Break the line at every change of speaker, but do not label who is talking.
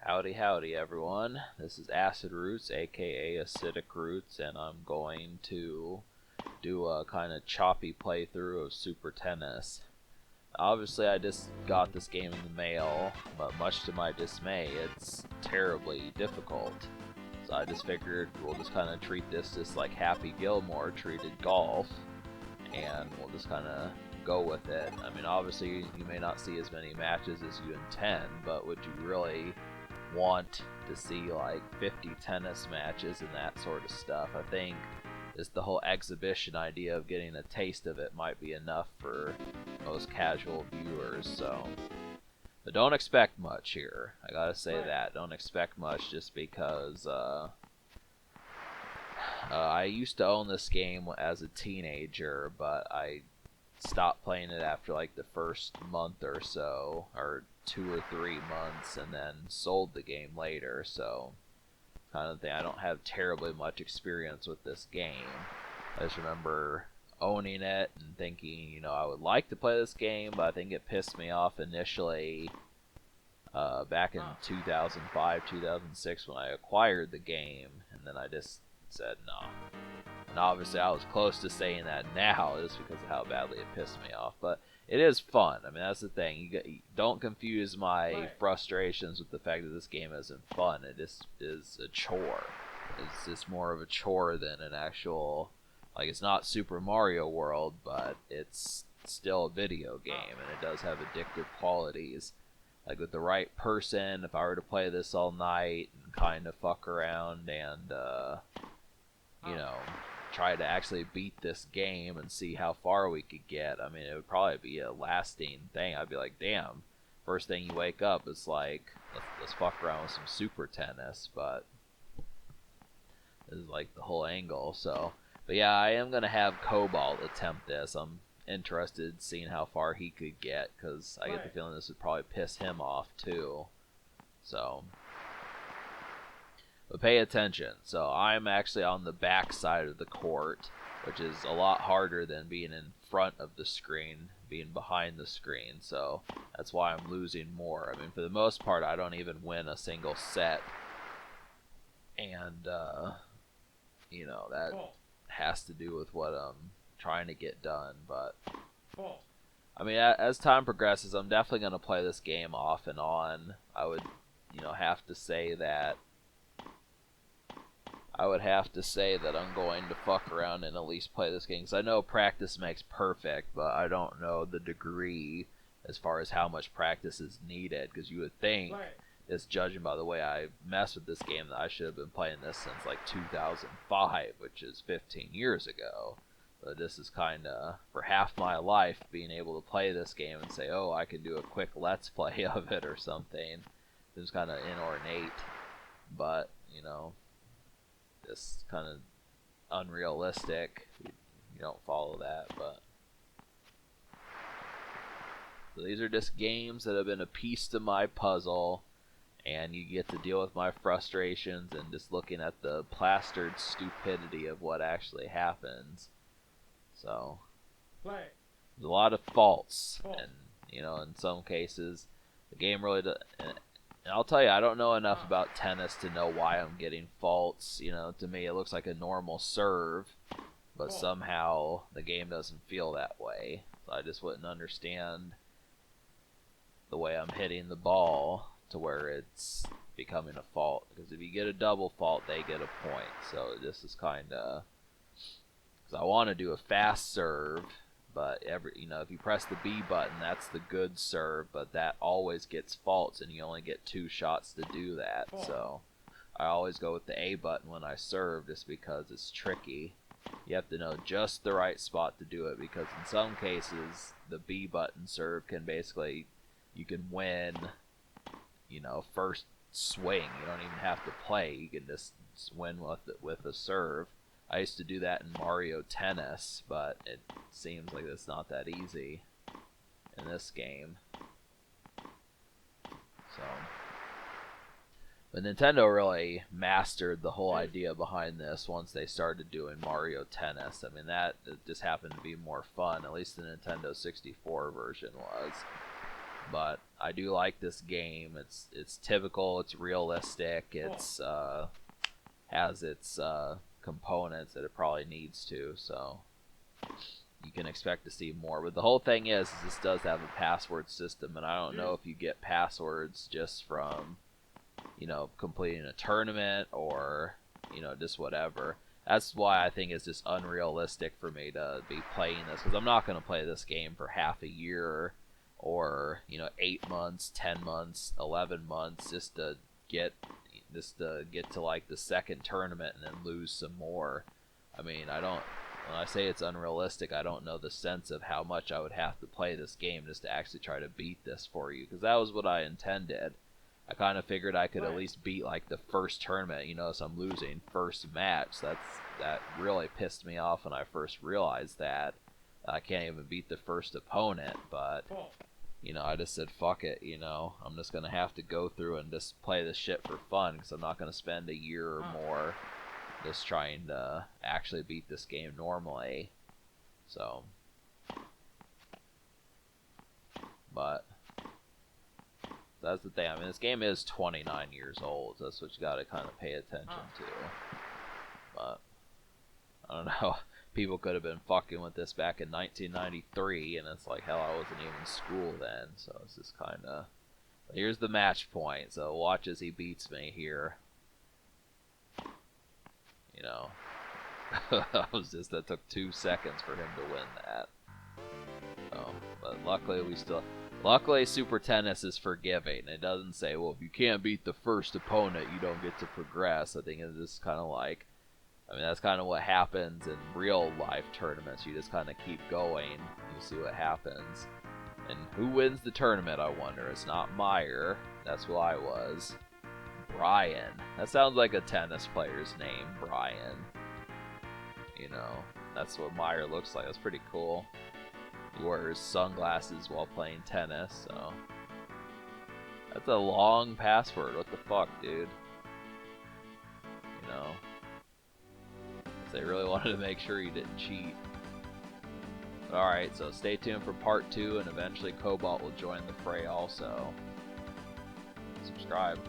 Howdy, howdy, everyone. This is Acid Roots, aka Acidic Roots, and I'm going to do a kind of choppy playthrough of Super Tennis. Obviously, I just got this game in the mail, but much to my dismay, it's terribly difficult. So I just figured we'll just kind of treat this just like Happy Gilmore treated golf, and we'll just kind of go with it. I mean, obviously, you may not see as many matches as you intend, but would you really want to see like 50 tennis matches and that sort of stuff? I think just the whole exhibition idea of getting a taste of it might be enough for most casual viewers, so. But don't expect much here. I gotta say that. Don't expect much just because I used to own this game as a teenager, but I stopped playing it after like the first month or so, or 2 or 3 months, and then sold the game later, so kind of thing. I don't have terribly much experience with this game. I just remember owning it and thinking, you know, I would like to play this game, but I think it pissed me off initially back in 2005, 2006 when I acquired the game, and then I just said no. And obviously I was close to saying that now just because of how badly it pissed me off, but it is fun. I mean, that's the thing. You don't confuse my frustrations with the fact that this game isn't fun. It just is a chore. It's just more of a chore than an actual, like, it's not Super Mario World, but it's still a video game, and it does have addictive qualities. Like, with the right person, if I were to play this all night and kind of fuck around and, you know, try to actually beat this game and see how far we could get, I mean, it would probably be a lasting thing. I'd be like, damn, first thing you wake up is like, let's fuck around with some Super Tennis, but this is like the whole angle, so. But yeah, I am going to have Cobalt attempt this. I'm interested in seeing how far he could get, because I get the feeling this would probably piss him off too, so. But pay attention. So I'm actually on the back side of the court, which is a lot harder than being in front of the screen, being behind the screen. So that's why I'm losing more. I mean, for the most part, I don't even win a single set. And, you know, that has to do with what I'm trying to get done. But, I mean, as time progresses, I'm definitely going to play this game off and on. I would, you know, have to say that I'm going to fuck around and at least play this game. Because I know practice makes perfect, but I don't know the degree as far as how much practice is needed. Because you would think, just judging by the way I mess with this game, that I should have been playing this since like 2005, which is 15 years ago. But this is kind of, for half my life, being able to play this game and say, oh, I can do a quick let's play of it or something. It was kind of inornate. But, you know, just kind of unrealistic. You don't follow that, but. So these are just games that have been a piece to my puzzle, and you get to deal with my frustrations and just looking at the plastered stupidity of what actually happens. So, there's a lot of faults, and, you know, in some cases, the game really does. And I'll tell you, I don't know enough about tennis to know why I'm getting faults. You know, to me, it looks like a normal serve, but somehow the game doesn't feel that way. So I just wouldn't understand the way I'm hitting the ball to where it's becoming a fault. Because if you get a double fault, they get a point. So this is kind of, because I want to do a fast serve, but you know, if you press the B button, that's the good serve, but that always gets faults, and you only get 2 shots to do that. So I always go with the A button when I serve, just because it's tricky. You have to know just the right spot to do it, because in some cases, the B button serve can basically, you can win, you know, first swing. You don't even have to play. You can just win with a serve. I used to do that in Mario Tennis, but it seems like it's not that easy in this game. So, but Nintendo really mastered the whole idea behind this once they started doing Mario Tennis. I mean, that just happened to be more fun. At least the Nintendo 64 version was. But I do like this game. It's typical. It's realistic. It's has its components that it probably needs to. So you can expect to see more. But the whole thing is this does have a password system, and I don't know if you get passwords just from, you know, completing a tournament or, you know, just whatever. That's why I think it's just unrealistic for me to be playing this, because I'm not going to play this game for half a year or, you know, 8 months, 10 months, 11 months just to get to like the second tournament and then lose some more. I mean, when I say it's unrealistic, I don't know the sense of how much I would have to play this game just to actually try to beat this for you, because that was what I intended. I kind of figured I could at least beat like the first tournament. You know, so I'm losing first match. That really pissed me off when I first realized that. I can't even beat the first opponent, but you know, I just said fuck it. You know, I'm just gonna have to go through and just play this shit for fun, because I'm not gonna spend a year or more just trying to actually beat this game normally. So, but that's the thing. I mean, this game is 29 years old. So that's what you got to kind of pay attention to. But I don't know. People could have been fucking with this back in 1993, and it's like, hell, I wasn't even in school then. So it's just kind of. Here's the match point. So watch as he beats me here. You know, that took 2 seconds for him to win that. So, but luckily Super Tennis is forgiving. It doesn't say, well, if you can't beat the first opponent, you don't get to progress. I think it's just kind of like, I mean, that's kind of what happens in real life tournaments. You just kind of keep going. You see what happens. And who wins the tournament, I wonder? It's not Meyer. That's who I was. Brian. That sounds like a tennis player's name, Brian. You know, that's what Meyer looks like. That's pretty cool. He wears sunglasses while playing tennis, so. That's a long password. What the fuck, dude? You know. They really wanted to make sure you didn't cheat. Alright, so stay tuned for part 2, and eventually Cobalt will join the fray also. Subscribe.